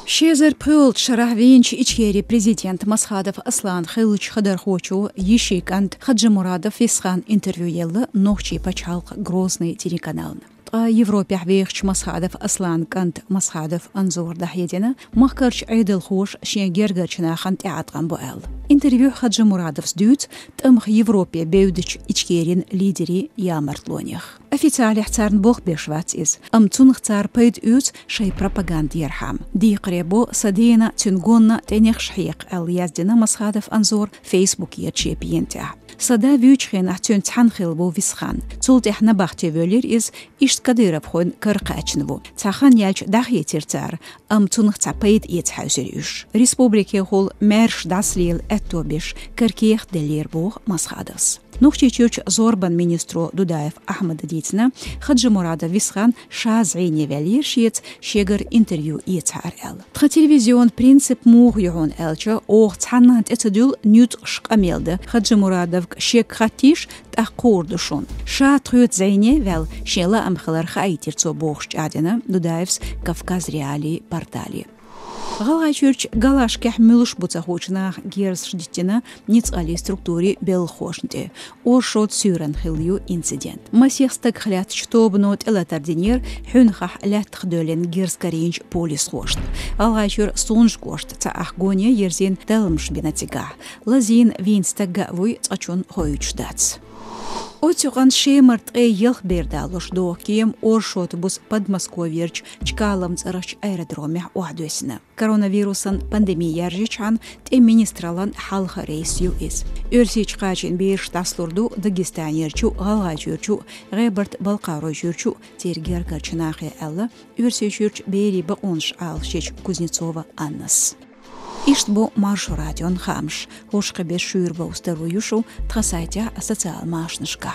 شيزر بولت شرح فينش إشكيري بريزيدنت مسخادف أصلان خلج خدر خوچو يشيك أنت خدج مرادف فيسخان انترفيو يلا نوخشي بچالق غروزني تيليكانالنا. Европе حبيخش مسخادف أصلان كانت مسخادف أنزور دحيدنا مخكرش عيد الخوش شين جرجرشنا خانت إعادقان بوال. انترفيو خدج مرادف سدوت تمخ يوروبيا بيودش إشكيرين ليدري يا مرتلونيخ. أفيتالي احتارن بوخ بيشوات إز تنختار بيد أوت شي بروباغاند يرحم. دي قريبو صدينا تنقونا تنيخ شحيق اليازدنا مسخادف أنزور فيسبوك يتشي بينتع. صدا فيوتشخين احتون تحنخيل بو فيسخان تولت احنا باختي فولير إز إشت كدير بخون كرقاتشنبو تاخان يالش داخي تيرتار تنختار بيد يتحوزريوش. ريسبوبليكي هول ميرش داسليل اتو بيش كركيخ دلير بوخ مسخادس. نوخشي تشوش زوربان مينسترو دودايف أحمد ديتنا خدج مرادة فيسخان شازعيني فالير شيت شيغر انتريو يتعار ال. تخ تلفزيون برينسيب موغ يهون الجا اوغ تحنانت اتدول نيوت شق اميلده خدج مرادة شيك خاتيش تأقور دشون. شا تخيوت زيني فال شيلا امخلر خايتير تو بوغش جادنا دودايفس كافكاز ريالي بارتالي. غالاشورч галаш кехмилуш буцахучнах герс ждитина ницали структуре белхошнте оршот сюрен хилю инцидент масехстак хлят чтобнот элатардинер хюнхах лят хдолен герс каринч полис хошт галашур сунж кошт та ахгоне ерзин далмш бинатига лазин винстага вуй цачун хоючдац Отюган шемарт елх бердалуш дохкием оршот бус Подмосковьерч чкалам цараш аэродроме ухдосина. Коронавирусан пандемия ржичан те министралан халха рейсю из. Өрсич качин бирш таслурду Дагестанерчу галгачурчу Геберт Балкаройчурчу тергер качнахе алла өрсичурч бери баонш алшич Кузнецова Аннас. Ишт бо марш радион хамш, хошқа бер шуйр ба устаруюшу, тхасайтя социал машнышка.